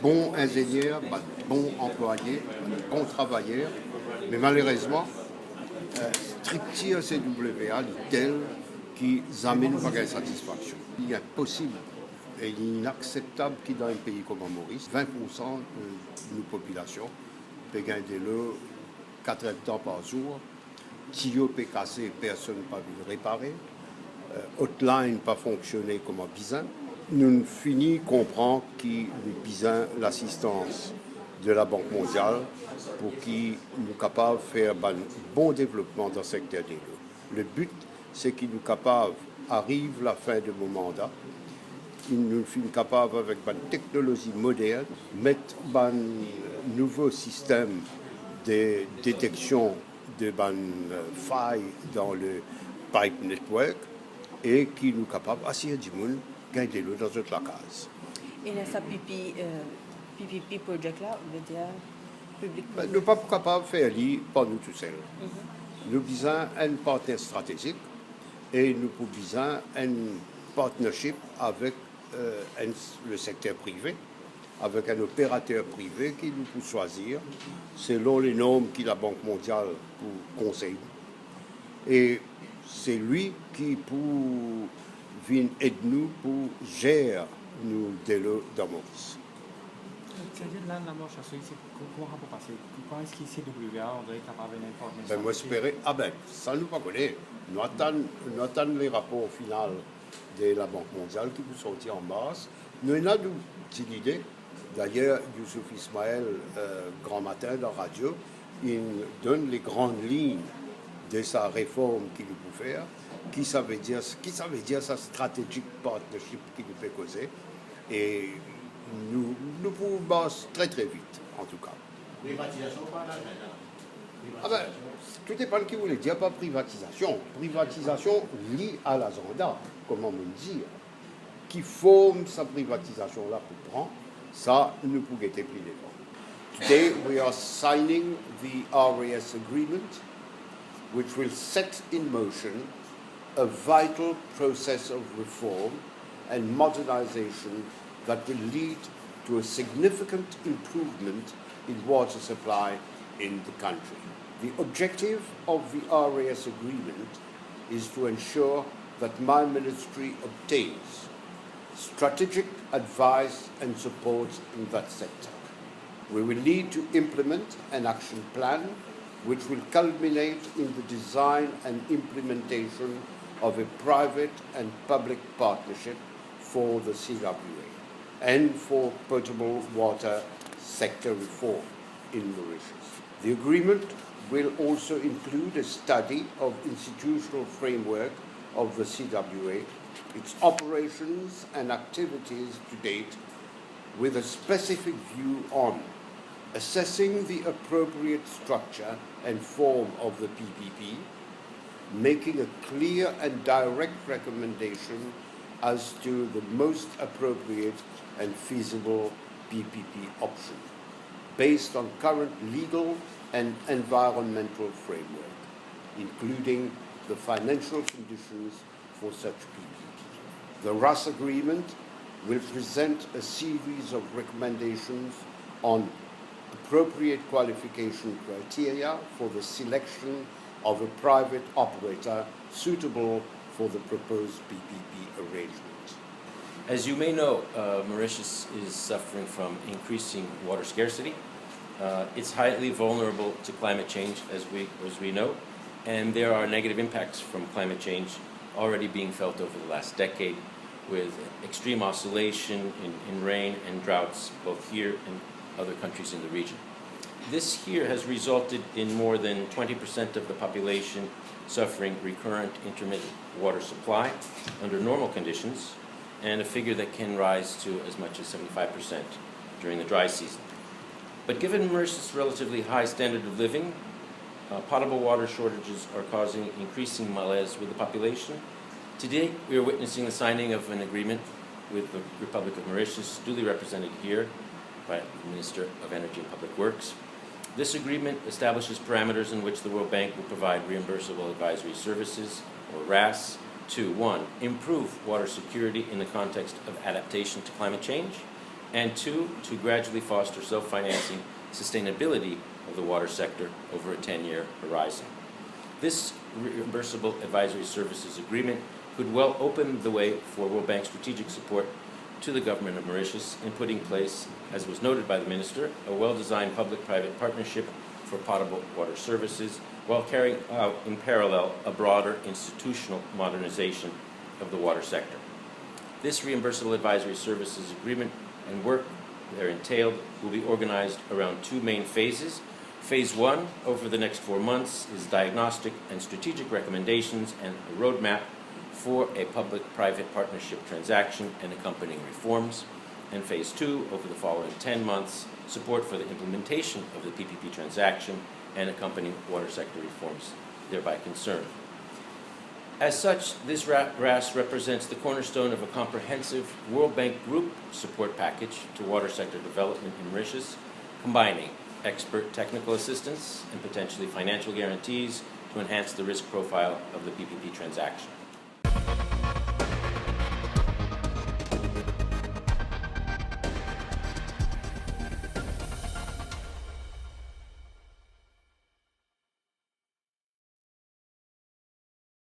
bons ingénieurs, pas de bons employés, bons travailleurs, mais malheureusement, strictement CWA, tel qui amène pas de satisfaction. Il est impossible et inacceptable qu'il dans un pays comme Maurice, 20% de nos populations peut gagner l'eau 4 hectares par jour, tuyau peut casser, personne n'a pas vu le réparer, hotline pas fonctionner comme un bizin. Nous finissons comprendre qu'il nous besoin l'assistance de la Banque mondiale pour qu'il nous capable de faire un bon développement dans le secteur de l'eau. Le but, c'est qu'il nous capable, arrive la fin de mon mandat, qu'il nous finit capable avec une technologie moderne, mettre un nouveau système de détection de failles dans le pipe network et qui nous capable d'assurer du monde gagner de l'eau dans toute la case. Et dans ce PPP projet-là, on veut dire public. Nous ne sommes pas capables de faire lire par nous tout seuls. Nous avons un partenaire stratégique et nous avons un partnership avec le secteur privé, avec un opérateur privé qui nous peut choisir selon les normes que la Banque mondiale pour conseille. Et c'est lui qui peut venir aider nous pour gérer nos délais dans Maurice. C'est-à-dire là, l'amorcer, comment on peut passer? Quand est-ce qu'il CWA, on doit être capable d'informer? Moi, j'espérais, ça nous pas connaît. Nous attendons les rapports finaux de la Banque mondiale qui vous sortir en mars. Nous avons une idée. D'ailleurs, Youssouf Ismaël, grand matin dans la radio, il donne les grandes lignes de sa réforme qu'il nous peut faire, qui ça veut dire sa stratégique partnership qu'il nous peut causer. Et nous pouvons bosser très très vite, en tout cas. Privatisation, pas d'agenda. Tout dépend de qui vous voulez dire, pas privatisation. Privatisation liée à l'agenda, comment me dire, qui forme sa privatisation-là pour prendre, ça, nous pouvons être plus devant. Today, we are signing the RAS agreement, which will set in motion a vital process of reform and modernization that will lead to a significant improvement in water supply in the country. The objective of the RAS agreement is to ensure that my ministry obtains strategic advice and support in that sector. We will need to implement an action plan which will culminate in the design and implementation of a private and public partnership for the CWA and for potable water sector reform in Mauritius. The agreement will also include a study of institutional framework of the CWA, its operations and activities to date, with a specific view on assessing the appropriate structure and form of the PPP, making a clear and direct recommendation as to the most appropriate and feasible PPP option, based on current legal and environmental framework, including the financial conditions for such PPP. The RAS agreement will present a series of recommendations on appropriate qualification criteria for the selection of a private operator suitable for the proposed PPP arrangement. As you may know, Mauritius is suffering from increasing water scarcity. It's highly vulnerable to climate change, as we know, and there are negative impacts from climate change already being felt over the last decade, with extreme oscillation in rain and droughts, both here and other countries in the region. This here has resulted in more than 20% of the population suffering recurrent intermittent water supply under normal conditions, and a figure that can rise to as much as 75% during the dry season. But given Mauritius' relatively high standard of living, potable water shortages are causing increasing malaise with the population. Today, we are witnessing the signing of an agreement with the Republic of Mauritius, duly represented here by the Minister of Energy and Public Works. This agreement establishes parameters in which the World Bank will provide reimbursable advisory services, or RAS, to 1. Improve water security in the context of adaptation to climate change, and 2, to gradually foster self-financing sustainability of the water sector over a 10-year horizon. This reimbursable advisory services agreement could well open the way for World Bank strategic support to the government of Mauritius in putting in place, as was noted by the Minister, a well-designed public-private partnership for potable water services, while carrying out in parallel a broader institutional modernization of the water sector. This reimbursable advisory services agreement and work there entailed will be organized around 2 main phases. Phase 1, over the next 4 months, is diagnostic and strategic recommendations and a roadmap for a public-private partnership transaction and accompanying reforms. And Phase 2, over the following 10 months, support for the implementation of the PPP transaction and accompanying water sector reforms thereby concerned. As such, this RAS represents the cornerstone of a comprehensive World Bank Group support package to water sector development in Mauritius, combining expert technical assistance and potentially financial guarantees to enhance the risk profile of the PPP transaction.